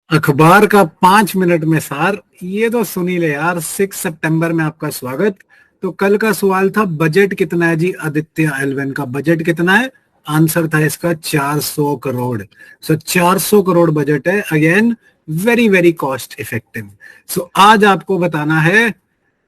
अखबार का 5 मिनट में सार, ये तो सुनी ले यार। 6 सितंबर में आपका स्वागत। तो कल का सवाल था बजट कितना है जी आदित्य एल1 का, बजट कितना है? आंसर था इसका 400 करोड़। सो 400 करोड़ बजट है। Again very very cost effective. So आज आपको बताना है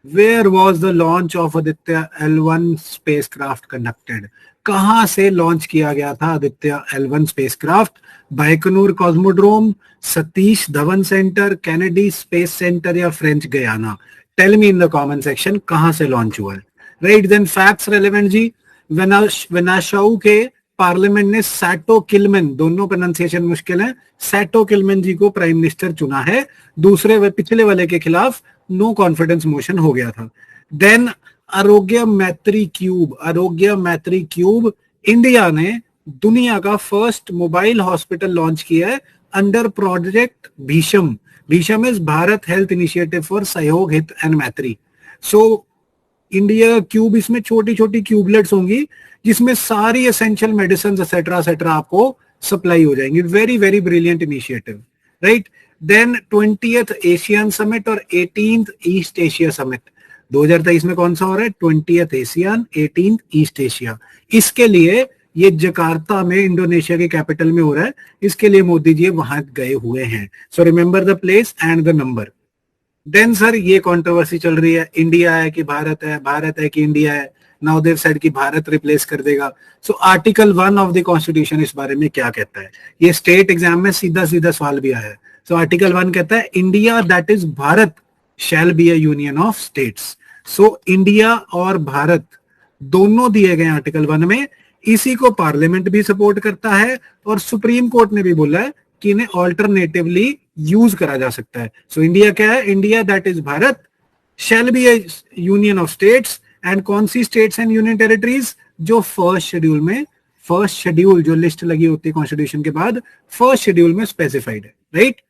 where was the launch of Aditya L one spacecraft conducted. कहां से लॉन्च किया गया था Aditya L one spacecraft? Baikonur cosmodrome, Satish Dhawan centre, Kennedy space centre या French Guiana? Tell me in the comment section कहां से लॉन्च हुआ है। राइट, देन फैक्ट्स रेलेवेंट जी। वेनाशाऊ के पार्लियामेंट ने सैटो किलमैन, दोनों प्रोनाउंसिएशन मुश्किल है, सैटो किलमैन जी को प्राइम मिनिस्टर चुना है। दूसरे व पिछले वाले के खिलाफ नो कॉन्फिडेंस मोशन हो गया था। देन आरोग्य मैत्री क्यूब, आरोग्य मैत्री क्यूब, इंडिया ने दुनिया का फर्स्ट मोबाइल हॉस्पिटल लॉन्च किया है under project Bhishm. Bhishm is Bharat health initiative for Sahyog Hita and मैत्री। सो इंडिया क्यूब, इसमें छोटी छोटी क्यूबलेट्स होंगी जिसमें सारी एसेंशियल मेडिसिन एक्सेट्रा एक्सेट्रा आपको सप्लाई हो जाएंगी। Very very brilliant initiative, right. Then 20th Asian summit और 18th ईस्ट एशिया समिट 2023 में कौन सा हो रहा है? 20th Asian, 18th east Asia. इसके लिए ये जकार्ता में, इंडोनेशिया के कैपिटल में हो रहा है। इसके लिए मोदी जी वहां गए हुए हैं। So remember the place and the number. Then sir ये कंट्रोवर्सी चल रही है, इंडिया है कि भारत है, भारत है कि इंडिया है। नाउ देव सेड कि भारत रिप्लेस कर देगा। So article 1 of the constitution इस बारे में क्या कहता है? ये स्टेट एग्जाम में सीधा सीधा सवाल भी आया है। सो आर्टिकल 1 कहता है India that is Bharat shall be a union of states. So India और भारत दोनों दिए गए आर्टिकल 1 में। इसी को पार्लियामेंट भी सपोर्ट करता है और सुप्रीम कोर्ट ने भी बोला है कि इन्हें ऑल्टरनेटिवली यूज करा जा सकता है। सो इंडिया क्या है? India that is Bharat shall be a union of states. And कौन सी स्टेट्स एंड यूनियन टेरिटरीज? जो फर्स्ट शेड्यूल में, फर्स्ट शेड्यूल जो लिस्ट लगी होती है कॉन्स्टिट्यूशन के बाद, फर्स्ट शेड्यूल में स्पेसिफाइड है, राइट।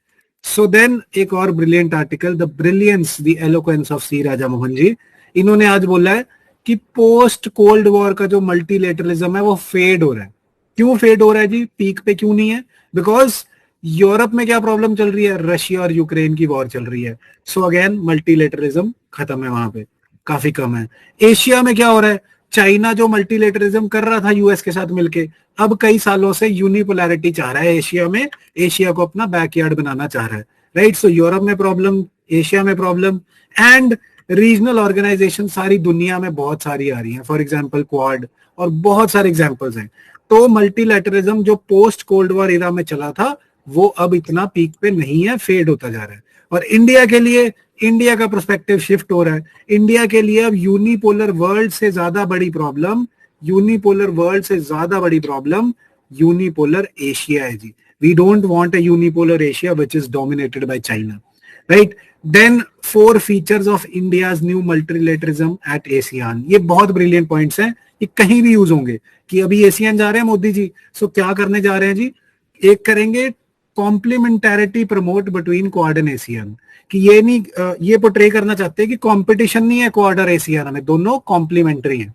सो देन एक और brilliant article, the brilliance the eloquence of C Raja Mohan ji. इन्होंने आज बोला है कि पोस्ट कोल्ड वॉर का जो मल्टीलेटरलिज्म है वो फेड हो रहा है। क्यों फेड हो रहा है जी? पीक पे क्यों नहीं है? बिकॉज यूरोप में क्या प्रॉब्लम चल रही है? रशिया और यूक्रेन की वॉर चल रही है। सो अगेन मल्टीलेटरलिज्म खत्म है, वहां पे काफी कम है। एशिया में क्या हो रहा है? चाइना जो मल्टीलेटरलिज्म कर रहा था यूएस के साथ मिलके, अब कई सालों से यूनिपोलैरिटी चाह रहा है एशिया में, एशिया को अपना बैकयार्ड बनाना चाह रहा है, राइट। सो यूरोप में प्रॉब्लम, एशिया में प्रॉब्लम, एंड रीजनल ऑर्गेनाइजेशन सारी दुनिया में बहुत सारी आ रही हैं, फॉर एग्जांपल क्वाड और बहुत सारे एग्जांपल्स हैं। तो मल्टीलैटरलिज्म जो पोस्ट कोल्ड वॉर एरा में चला था वो अब इतना पीक पे नहीं है, फेड होता जा रहा है। और इंडिया के लिए, इंडिया का पर्सपेक्टिव शिफ्ट हो रहा है। इंडिया के लिए अब यूनिपोलर वर्ल्ड से ज्यादा बड़ी प्रॉब्लम, यूनिपोलर वर्ल्ड से ज्यादा बड़ी प्रॉब्लम यूनिपोलर एशिया है जी। We don't want a unipolar Asia which is dominated by China, right. Then 4 features of India's new multilateralism at ASEAN. ये बहुत ब्रिलियंट पॉइंट्स हैं, ये कहीं भी यूज होंगे कि अभी एशियन जा रहे हैं मोदी जी, सो क्या करने जा रहे हैं जी? एक करेंगे complementarity promote between Quad and ASEAN, कि ये नहीं, ये पोर्ट्रे करना चाहते हैं कि कंपटीशन नहीं है क्वाड और एशियन में, दोनों कॉम्प्लीमेंट्री हैं।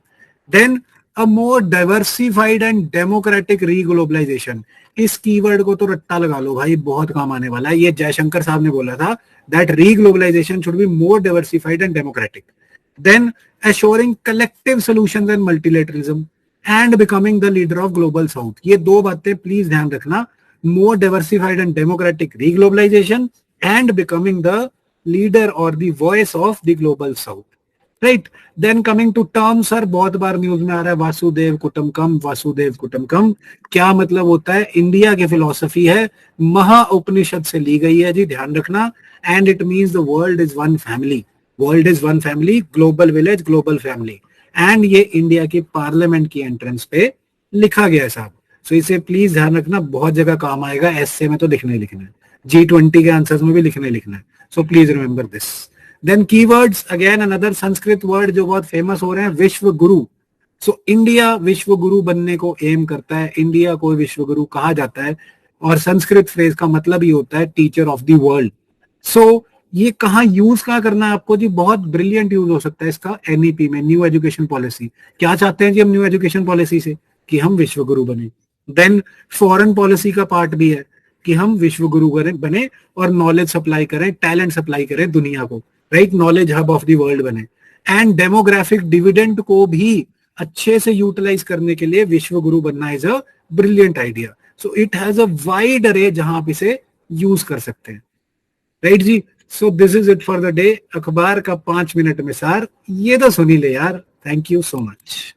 Then a more diversified and democratic reglobalisation. इस कीवर्ड को तो रट्टा लगा लो भाई, बहुत काम आने वाला है। ये जयशंकर साहब ने बोला था that reglobalisation should be more diversified and democratic. Then assuring collective solutions and multilateralism and becoming the leader of global south। ये दो बातें प्लीज ध्यान रखना, more diversified and democratic reglobalization and becoming the leader or the voice of the global south, right। then coming to terms, sir बहुत बार news में आ रहा है वासुदेव कुटुंबकम, वासुदेव कुटुंबकम। क्या मतलब होता है? इंडिया की फिलॉसफी है, महा उपनिषद से ली गई है जी, ध्यान रखना। And it means the world is one family, world is one family, global village, global family. And ये इंडिया की पार्लियामेंट की एंट्रेंस पे लिखा गया है साहब। सो इसे प्लीज ध्यान रखना, बहुत जगह काम आएगा। एसए में तो लिखना ही लिखना है, G20 के आंसर्स में भी लिखना ही लिखना है। So please remember this. Then keywords, again another Sanskrit word जो बहुत फेमस हो रहे हैं, विश्व गुरु। सो इंडिया विश्व गुरु बनने को एम करता है, इंडिया को विश्व गुरु कहा जाता है। और संस्कृत फ्रेज का मतलब ही होता है टीचर ऑफ द वर्ल्ड। सो ये कहाँ यूज कहाँ करना है आपको जी? बहुत ब्रिलियंट यूज हो सकता है इसका एनईपी में, न्यू एजुकेशन पॉलिसी। क्या चाहते हैं जी हम न्यू एजुकेशन पॉलिसी से? कि हम विश्व गुरु बने। देन फॉरेन पॉलिसी का पार्ट भी है कि हम विश्व गुरु बने और नॉलेज सप्लाई करें, टैलेंट सप्लाई करें दुनिया को, right, knowledge hub of the world बने। एंड डेमोग्राफिक डिविडेंड को भी अच्छे से यूटिलाइज करने के लिए विश्व गुरु बनना is a brilliant idea. So it has a wide array जहां आप इसे यूज कर सकते हैं, right ji. So this is it for the day. अखबार का 5 मिनट में सार, ये तो सुनी ले यार। Thank you so much.